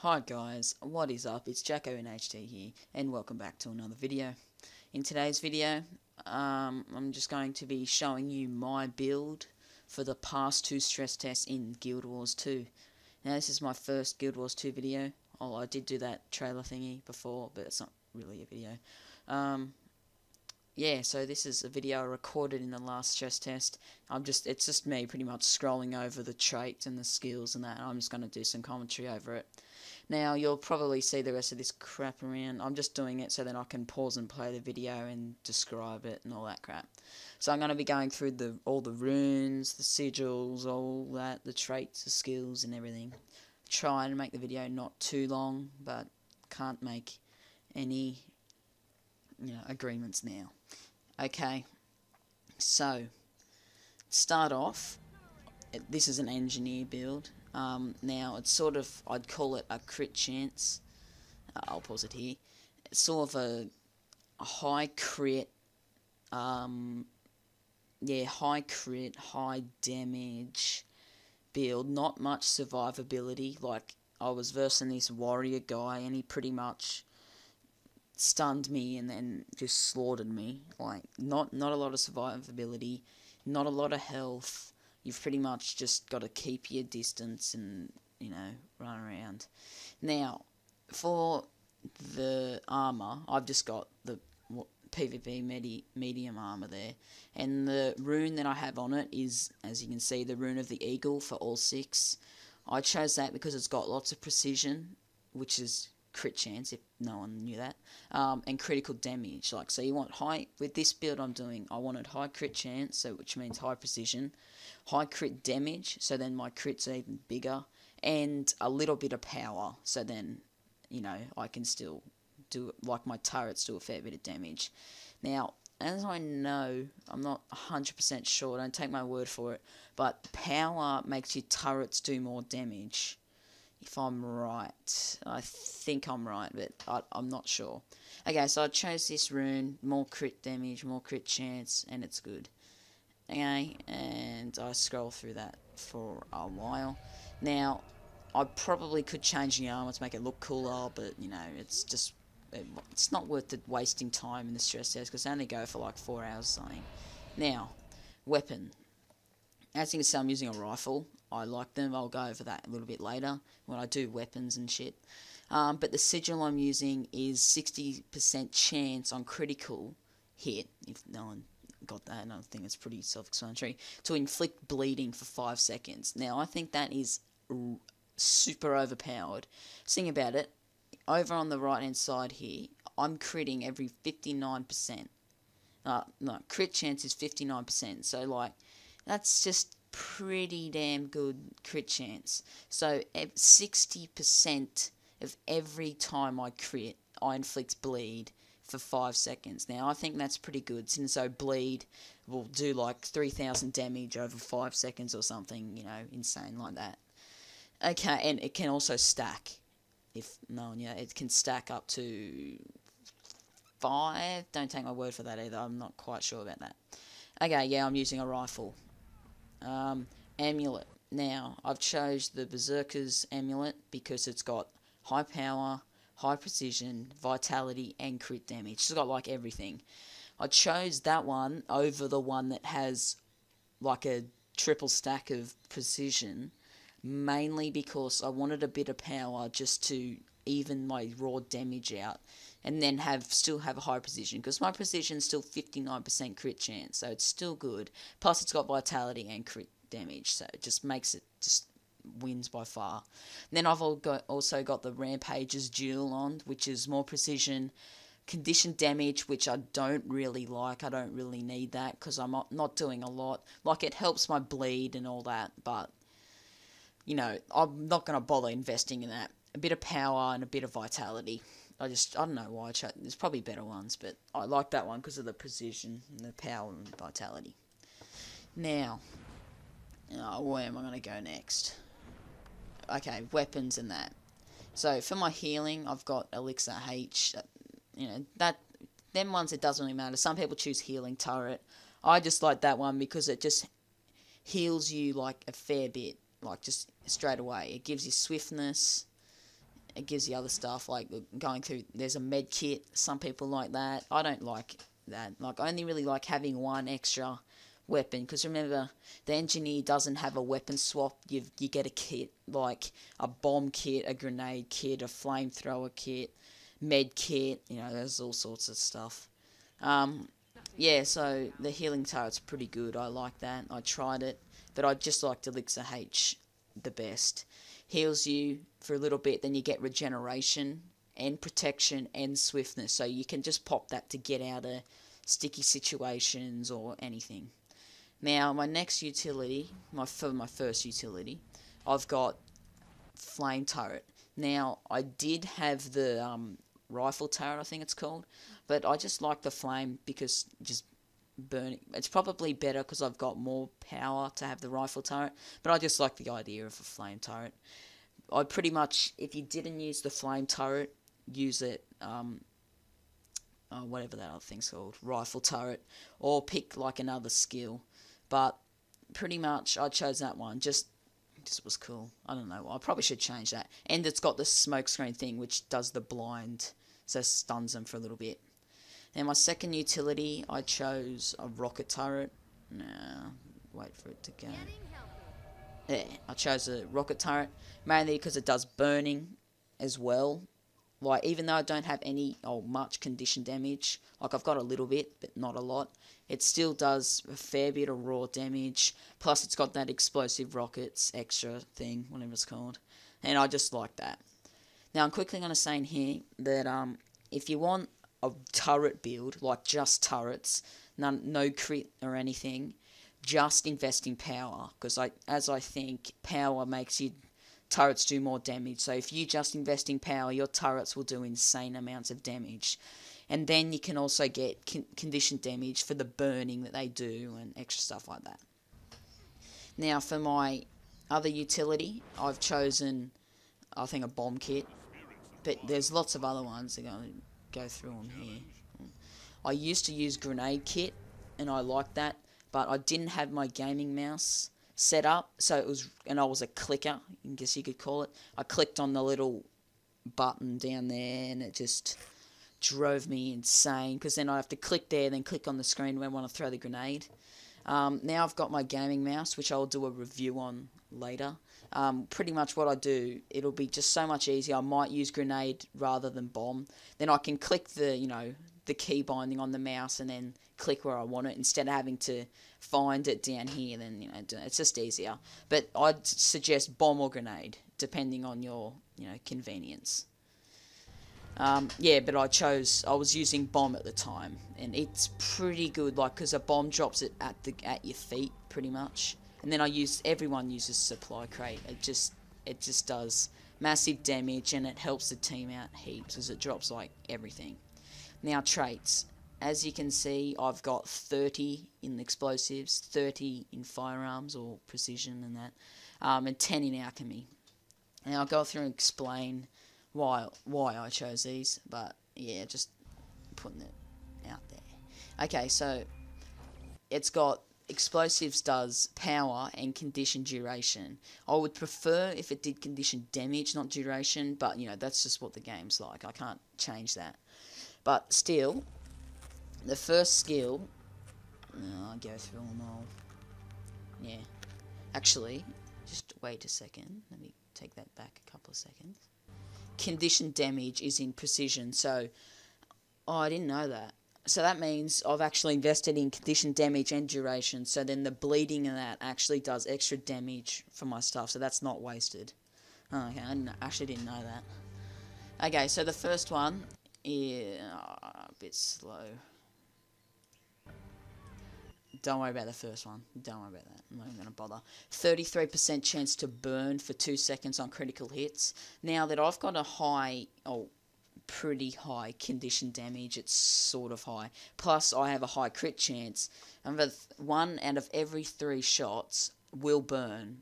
Hi guys, what is up? It's Jacko in HD here, and welcome back to another video. In today's video, I'm just going to be showing you my build for the past two stress tests in Guild Wars 2. Now this is my first Guild Wars 2 video. Oh, I did do that trailer thingy before, but it's not really a video. Yeah, so this is a video I recorded in the last stress test. It's just me pretty much scrolling over the traits and the skills and that, and I'm just going to do some commentary over it. Now, you'll probably see the rest of this crap around. I'm just doing it so that I can pause and play the video and describe it and all that crap. So I'm going to be going through all the runes, the sigils, all that, the traits, the skills and everything. Try and make the video not too long, but can't make any agreements now. Okay, so start off. This is an engineer build. Now it's sort of, I'd call it a crit chance. I'll pause it here. It's sort of a high crit, high crit, high damage build. Not much survivability. Like, I was versing this warrior guy and he pretty much stunned me and then just slaughtered me. Like, not a lot of survivability, not a lot of health. You've pretty much just got to keep your distance and, run around. Now, for the armor, I've just got the PvP medium armor there. And the rune that I have on it is, as you can see, the rune of the eagle for all 6. I chose that because it's got lots of precision, which is crit chance, if no one knew that, and critical damage. Like, so you want high, with this build I'm doing, I wanted high crit chance, so which means high precision, high crit damage, so then my crits are even bigger, and a little bit of power, so then, I can still do, like, my turrets do a fair bit of damage. Now, as I know, I'm not 100% sure, don't take my word for it, but power makes your turrets do more damage. If I'm right. I think I'm right, but I'm not sure. Okay, so I chose this rune, more crit damage, more crit chance, and it's good. Okay, and I scroll through that for a while. Now, I probably could change the armor to make it look cooler, but, it's just, it's not worth it wasting time in the stress test, because they only go for like 4 hours or something. Now, weapon. As you can see, I'm using a rifle. I like them. I'll go over that a little bit later when I do weapons and shit. But the sigil I'm using is 60% chance on critical hit, if no one got that, and I think it's pretty self-explanatory, to inflict bleeding for 5 seconds. Now, I think that is super overpowered. Think about it. Over on the right-hand side here, I'm critting every 59%. No, crit chance is 59%, so, like, that's just pretty damn good crit chance. So 60% of every time I crit, I inflict bleed for 5 seconds. Now, I think that's pretty good, since so bleed will do like 3,000 damage over 5 seconds or something, insane like that. Okay, and it can also stack. If no one, it can stack up to 5. Don't take my word for that either. I'm not quite sure about that. Okay, yeah, I'm using a rifle. Amulet. Now, I've chose the Berserker's Amulet because it's got high power, high precision, vitality, and crit damage. It's got, like, everything. I chose that one over the one that has, like, a triple stack of precision, mainly because I wanted a bit of power just to even my raw damage out, and then still have a high precision, because my precision is still 59% crit chance, so it's still good. Plus, it's got vitality and crit damage, so it just makes it just wins by far. And then I've also got the Rampage's Duel on, which is more precision, condition damage, which I don't really like. I don't really need that because I'm not doing a lot. Like, it helps my bleed and all that, but I'm not going to bother investing in that. A bit of power and a bit of vitality. I don't know why I chose. There's probably better ones, but I like that one because of the precision and the power and vitality. Now, where am I going to go next? Okay, weapons and that. So for my healing, I've got Elixir H. Them ones, it doesn't really matter. Some people choose healing turret. I just like that one because it just heals you like a fair bit, like just straight away. It gives you swiftness, it gives you other stuff like going through. There's a med kit. Some people like that. I don't like that. Like, I only really like having one extra weapon, because remember, the engineer doesn't have a weapon swap. You get a kit, like a bomb kit, a grenade kit, a flamethrower kit, med kit. There's all sorts of stuff. Yeah, so the healing turret's pretty good. I like that. I tried it, but I just liked Elixir H the best. Heals you for a little bit, then you get regeneration and protection and swiftness, so you can just pop that to get out of sticky situations or anything. Now, my next utility, for my first utility, I've got flame turret. Now, I did have the rifle turret, I think it's called, but I just like the flame because just burning. It's probably better because I've got more power to have the rifle turret, but I just like the idea of a flame turret. I pretty much, if you didn't use the flame turret, use it, whatever that other thing's called, rifle turret, or pick like another skill. But pretty much I chose that one, just was cool. I don't know, I probably should change that. And it's got the smoke screen thing, which does the blind, so stuns them for a little bit. Then my second utility, I chose a rocket turret. Nah, wait for it to go. Yeah, I chose a rocket turret, mainly because it does burning as well. Like, even though I don't have any much condition damage, like I've got a little bit, but not a lot, it still does a fair bit of raw damage. Plus, it's got that explosive rockets extra thing, whatever it's called, and I just like that. Now, I'm quickly going to say in here that if you want a turret build, like just turrets, no crit or anything, just invest in power, because I think power makes your turrets do more damage. So if you just invest in power, your turrets will do insane amounts of damage. And then you can also get condition damage for the burning that they do and extra stuff like that. Now, for my other utility, I've chosen, I think, a bomb kit. But there's lots of other ones. I'm going to go through them here. I used to use grenade kit, and I liked that. But I didn't have my gaming mouse set up, and I was a clicker, I guess you could call it. I clicked on the little button down there, and it just drove me insane, because then I have to click there, then click on the screen when I want to throw the grenade. Now I've got my gaming mouse, which I'll do a review on later. Pretty much what I do, it'll be just so much easier. I might use grenade rather than bomb. Then I can click the key binding on the mouse and then click where I want it, instead of having to find it down here. Then it's just easier. But I'd suggest bomb or grenade, depending on your convenience. Yeah, but I was using bomb at the time, and it's pretty good, like, because a bomb drops it at your feet pretty much. And then everyone uses supply crate. It just does massive damage, and it helps the team out heaps as it drops like everything. Now, traits. As you can see, I've got 30 in explosives, 30 in firearms or precision and that, and 10 in alchemy. Now I'll go through and explain why I chose these, but yeah, just putting it out there. Okay, so it's got explosives does power and condition duration. I would prefer if it did condition damage, not duration, but that's just what the game's like. I can't change that. But still, the first skill, I'll go through them all. Yeah. Actually, just wait a second. Let me take that back a couple of seconds. Condition damage is in precision, so I didn't know that. So that means I've actually invested in condition damage and duration, so then the bleeding of that actually does extra damage for my stuff, so that's not wasted. Oh, okay, I actually didn't know that. Okay, so the first one is a bit slow. Don't worry about the first one. Don't worry about that. I'm not even going to bother. 33% chance to burn for 2 seconds on critical hits. Now that I've got a pretty high condition damage, it's sort of high. Plus, I have a high crit chance. And 1 out of every 3 shots will burn.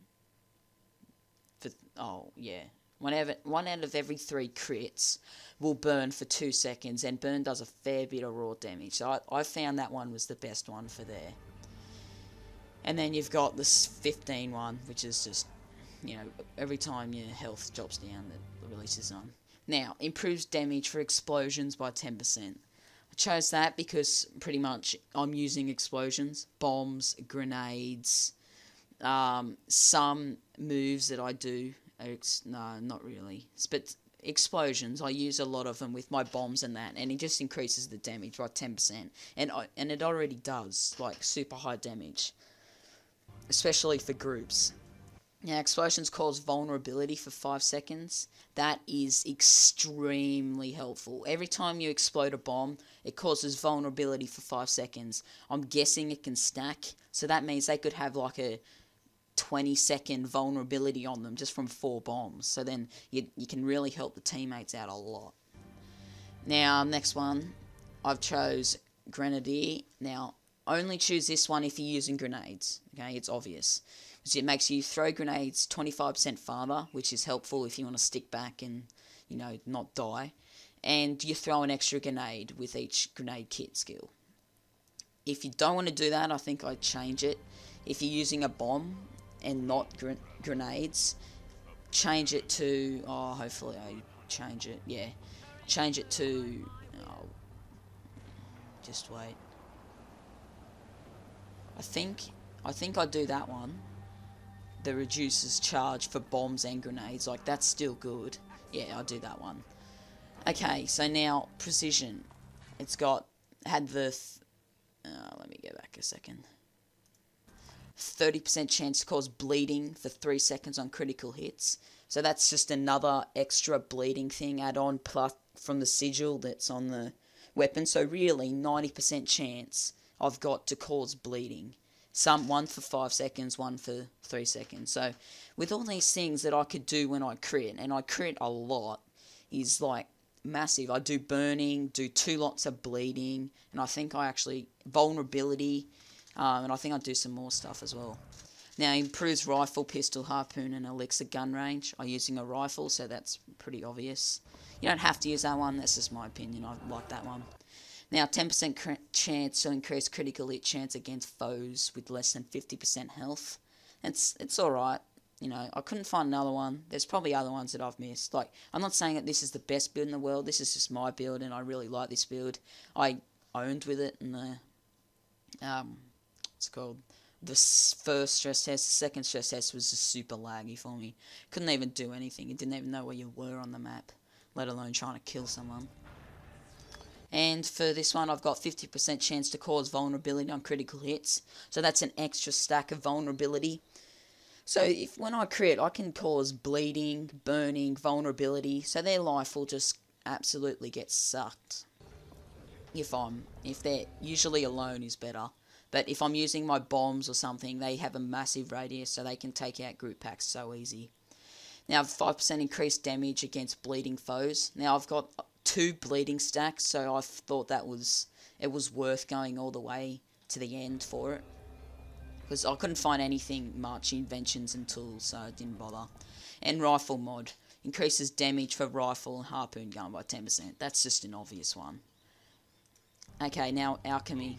One out of every 3 crits will burn for 2 seconds, and burn does a fair bit of raw damage. So I found that one was the best one for there. And then you've got this 15 one, which is just, every time your health drops down, the releases on. Now, improves damage for explosions by 10%. I chose that because pretty much I'm using explosions, bombs, grenades, some moves that I do. No, not really. But explosions, I use a lot of them with my bombs and that, and it just increases the damage by 10%. And it already does, like, super high damage, especially for groups. Now, explosions cause vulnerability for 5 seconds. That is extremely helpful. Every time you explode a bomb, it causes vulnerability for 5 seconds. I'm guessing it can stack, so that means they could have like a 20-second vulnerability on them just from 4 bombs. So then you can really help the teammates out a lot. Now, next one, I've chose Grenadier. Now, only choose this one if you're using grenades. Okay, it's obvious. It makes you throw grenades 25% farther, which is helpful if you want to stick back and, not die. And you throw an extra grenade with each grenade kit skill. If you don't want to do that, I think I'd change it. If you're using a bomb and not grenades, change it to... Oh, hopefully I change it. Yeah. Change it to... Oh, just wait. I think I'd do that one. That reduces charge for bombs and grenades. Like, that's still good. Yeah, I'll do that one. Okay, so now precision. It's had the let me go back a second. 30% chance to cause bleeding for 3 seconds on critical hits. So that's just another extra bleeding thing add on plus from the sigil that's on the weapon. So really 90% chance I've got to cause bleeding. One for 5 seconds, one for 3 seconds. So with all these things that I could do when I crit, and I crit a lot, is like massive. I do burning, do 2 lots of bleeding, and I think I actually vulnerability, and I think I do some more stuff as well. Now, improves rifle, pistol, harpoon, and elixir gun range. I'm using a rifle, so that's pretty obvious. You don't have to use that one. That's just my opinion. I like that one. Now, 10% chance to increase critical hit chance against foes with less than 50% health. It's alright. I couldn't find another one. There's probably other ones that I've missed. Like, I'm not saying that this is the best build in the world. This is just my build, and I really like this build. I owned with it in the, what's it called? The first stress test. The second stress test was just super laggy for me. Couldn't even do anything. It didn't even know where you were on the map, let alone trying to kill someone. And for this one, I've got 50% chance to cause vulnerability on critical hits. So that's an extra stack of vulnerability. So when I crit, I can cause bleeding, burning, vulnerability. So their life will just absolutely get sucked. If they're usually alone is better. But if I'm using my bombs or something, they have a massive radius, so they can take out group packs so easy. Now, 5% increased damage against bleeding foes. Now, I've got 2 bleeding stacks, so I thought it was worth going all the way to the end for it. Because I couldn't find anything much, inventions and tools, so I didn't bother. And rifle mod. Increases damage for rifle and harpoon gun by 10%. That's just an obvious one. Okay, now alchemy.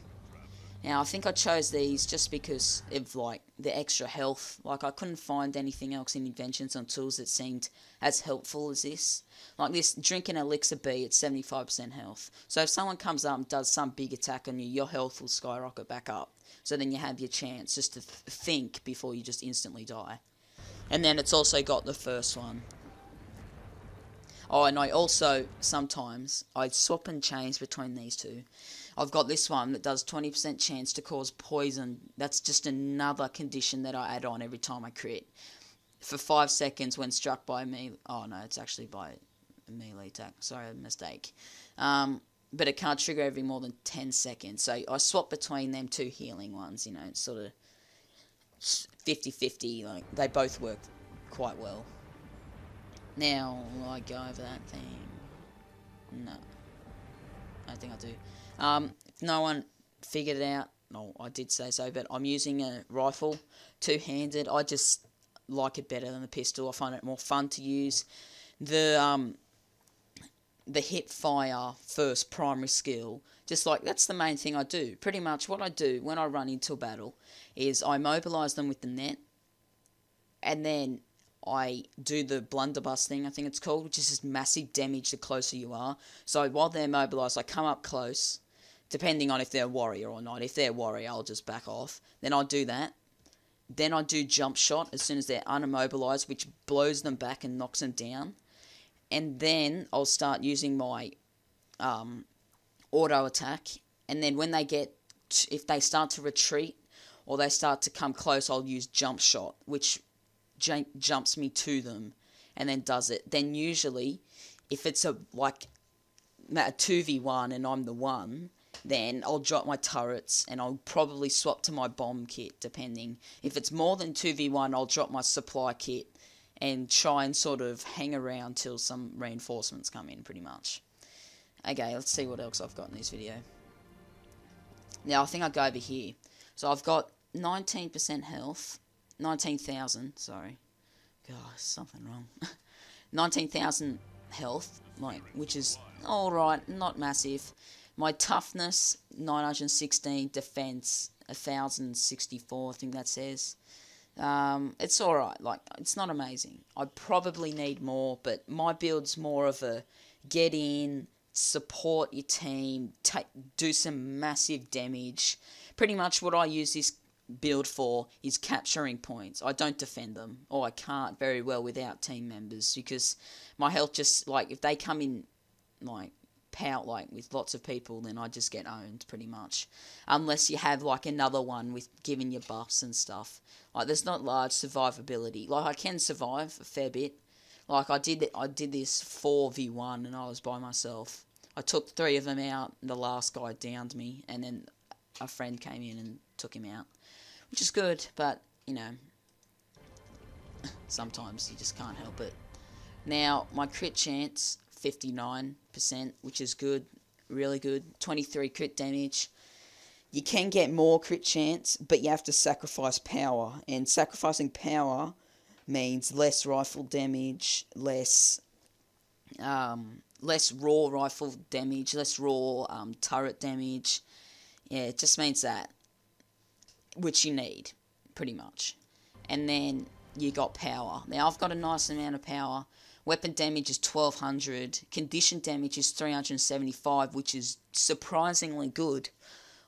Now, I think I chose these just because of, like, the extra health. Like, I couldn't find anything else in inventions and tools that seemed as helpful as this. Like this, drink an elixir B at 75% health. So if someone comes up and does some big attack on you, your health will skyrocket back up. So then you have your chance just to think before you just instantly die. And then it's also got the first one. Oh, and I also, sometimes, I swap and change between these two. I've got this one that does 20% chance to cause poison. That's just another condition that I add on every time I crit. For 5 seconds when struck by me. Oh no, it's actually by a melee attack. Sorry, a mistake. But it can't trigger every more than 10 seconds. So I swap between them 2 healing ones, it's sort of 50-50. Like, they both work quite well. Now, will I go over that thing? No. I don't think I do. If no one figured it out, no, I did say so, but I'm using a rifle, 2-handed. I just like it better than the pistol. I find it more fun to use. The hip fire first primary skill, just like, that's the main thing I do. Pretty much what I do when I run into a battle is I mobilise them with the net, and then I do the blunderbuss thing, I think it's called, which is just massive damage the closer you are. So while they're mobilised, I come up close, depending on if they're a warrior or not. If they're a warrior, I'll just back off. Then I'll do that. Then I do jump shot as soon as they're unimmobilised, which blows them back and knocks them down. And then I'll start using my auto attack. And then when they get, if they start to retreat or they start to come close, I'll use jump shot, which jumps me to them and then does it. Then usually, if it's a 2v1 and I'm the one, then I'll drop my turrets and I'll probably swap to my bomb kit, depending. If it's more than 2v1, I'll drop my supply kit and try and sort of hang around till some reinforcements come in, pretty much. Okay, let's see what else I've got in this video. Now, I think I'll go over here. So I've got 19% health. 19,000, sorry. God, something wrong. 19,000 health, which is alright, not massive. My toughness, 916, defense, 1,064, I think that says. It's alright, it's not amazing. I probably need more, but my build's more of a get in, support your team, do some massive damage. Pretty much what I use this build for is capturing points. I don't defend them, or I can't very well without team members, because my health just, if they come in, with lots of people, then I just get owned, pretty much. Unless you have, another one with giving you buffs and stuff. There's not large survivability. I can survive a fair bit. I did this 4v1 and I was by myself. I took 3 of them out, and the last guy downed me, and then a friend came in and took him out. Which is good, but, sometimes you just can't help it. Now, my crit chance, 59%, which is good, really good. 23 crit damage. You can get more crit chance, but you have to sacrifice power. And sacrificing power means less rifle damage, less raw rifle damage, less raw turret damage. Yeah, it just means that. Which you need, pretty much. And then you got power. Now, I've got a nice amount of power. Weapon damage is 1200. Condition damage is 375, which is surprisingly good.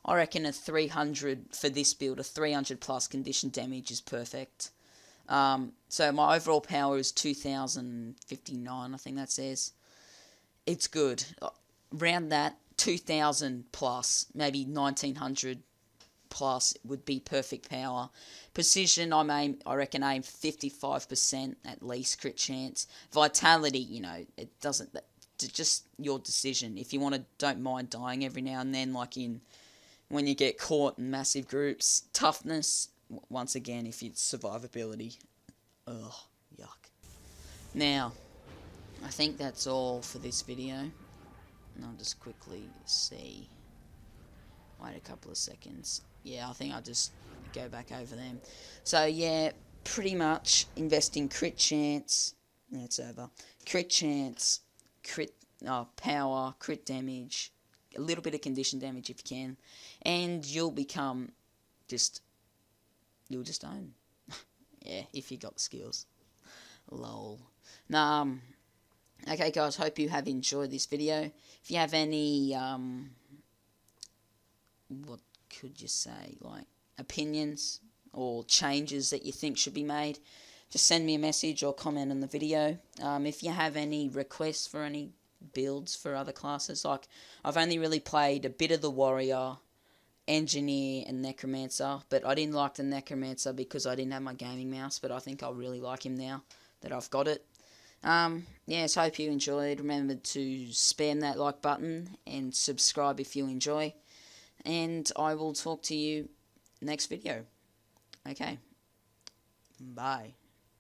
I reckon a 300 for this build, a 300 plus condition damage is perfect. So my overall power is 2059, I think that says. It's good. Round that, 2000 plus, maybe 1900 plus would be perfect power. Precision, I reckon aim 55% at least crit chance. Vitality, it doesn't, just your decision. If you don't mind dying every now and then, when you get caught in massive groups. Toughness, once again, if it's survivability. Ugh, yuck. Now, I think that's all for this video. And I'll just quickly see. Wait a couple of seconds. Yeah, I think I'll just go back over them. So, yeah, pretty much investing crit chance. That's over. Crit chance, power, crit damage, a little bit of condition damage if you can. And you'll just own. Yeah, if you got the skills. Lol. Okay, guys, hope you have enjoyed this video. If you have any, what could you say, opinions or changes that you think should be made, just send me a message or comment on the video. If you have any requests for any builds for other classes, I've only really played a bit of the warrior, engineer and necromancer, but I didn't like the necromancer because I didn't have my gaming mouse, but I think I'll really like him now that I've got it. Yes, hope you enjoyed. Remember to spam that like button and subscribe if you enjoy. And I will talk to you next video. Okay. Bye.